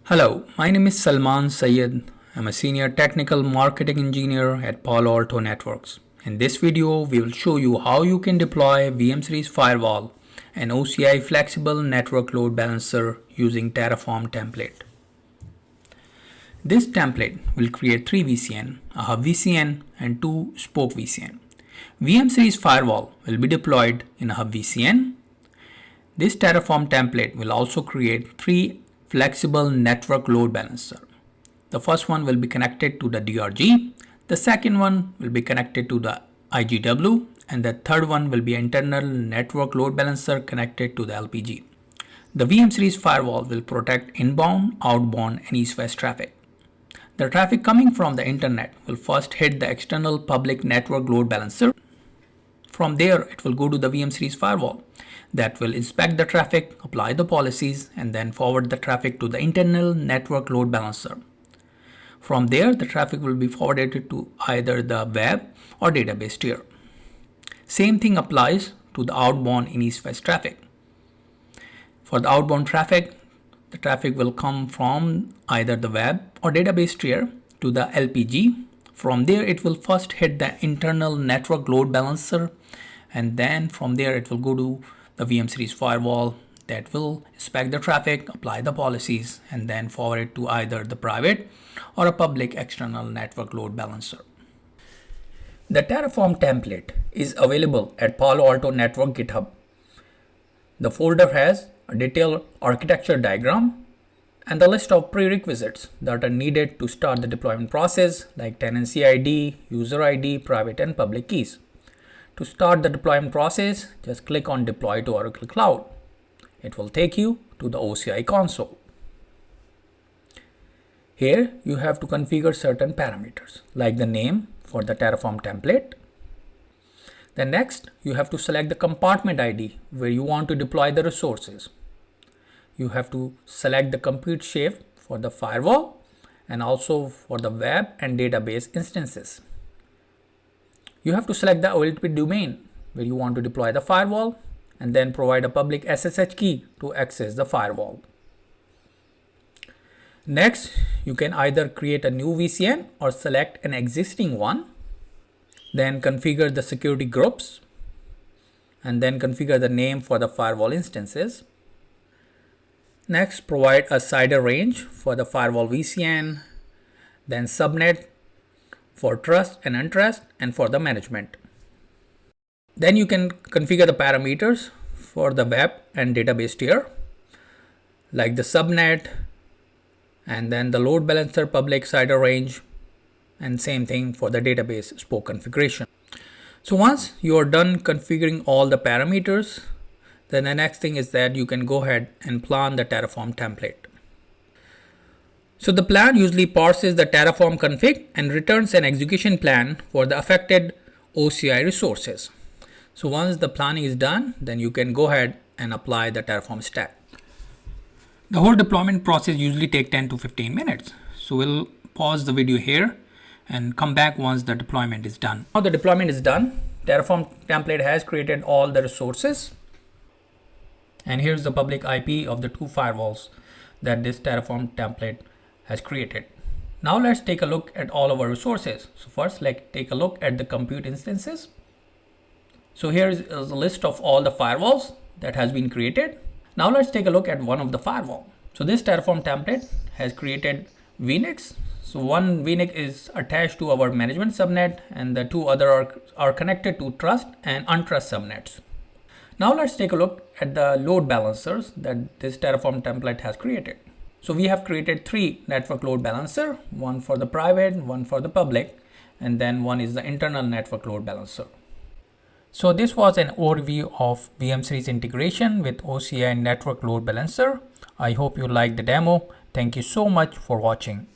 Hello, my name is Salman Syed. I'm a senior technical marketing engineer at Palo Alto Networks. In this video, we will show you how you can deploy VM Series Firewall and OCI Flexible Network Load Balancer using Terraform template. This template will create 3 VCN, a Hub VCN and 2 Spoke VCN. VM Series Firewall will be deployed in a Hub VCN. This Terraform template will also create 3 flexible network load balancer. The first one will be connected to the DRG, the second one will be connected to the IGW, and the third one will be internal network load balancer connected to the LPG. The VM Series Firewall will protect inbound, outbound, and east-west traffic. The traffic coming from the internet will first hit the external public network load balancer. From there, it will go to the VM Series Firewall that will inspect the traffic, apply the policies, and then forward the traffic to the internal network load balancer. From there, the traffic will be forwarded to either the web or database tier. Same thing applies to the outbound and east-west traffic. For the outbound traffic, the traffic will come from either the web or database tier to the LPG. From there, it will first hit the internal network load balancer, and then from there it will go to the VM Series Firewall that will inspect the traffic, apply the policies, and then forward it to either the private or a public external network load balancer. The Terraform template is available at Palo Alto Network GitHub. The folder has a detailed architecture diagram and the list of prerequisites that are needed to start the deployment process, like tenancy ID, user ID, private and public keys. To start the deployment process, just click on Deploy to Oracle Cloud. It will take you to the OCI console. Here you have to configure certain parameters like the name for the Terraform template. Then next, you have to select the compartment ID where you want to deploy the resources. You have to select the compute shape for the firewall and also for the web and database instances. You have to select the OLTP domain where you want to deploy the firewall and then provide a public SSH key to access the firewall. Next, you can either create a new VCN or select an existing one. Then configure the security groups and then configure the name for the firewall instances. Next, provide a CIDR range for the firewall VCN, then subnet for trust and untrust and for the management. Then you can configure the parameters for the web and database tier like the subnet and then the load balancer public CIDR range, and same thing for the database spoke configuration. So once you are done configuring all the parameters, then the next thing is that you can go ahead and plan the Terraform template. So the plan usually parses the Terraform config and returns an execution plan for the affected OCI resources. So once the planning is done, then you can go ahead and apply the Terraform stack. The whole deployment process usually takes 10 to 15 minutes. So we'll pause the video here and come back once the deployment is done. Now the deployment is done. Terraform template has created all the resources. And here's the public IP of the 2 firewalls that this Terraform template has created. Now let's take a look at all of our resources. So first, let's take a look at the compute instances. So here is a list of all the firewalls that has been created. Now let's take a look at one of the firewall. So this Terraform template has created VNICs. So one VNIC is attached to our management subnet and the 2 other are connected to trust and untrust subnets. Now let's take a look at the load balancers that this Terraform template has created. So we have created 3 network load balancer, one for the private, one for the public, and then one is the internal network load balancer. So this was an overview of VM Series integration with OCI network load balancer. I hope you liked the demo. Thank you so much for watching.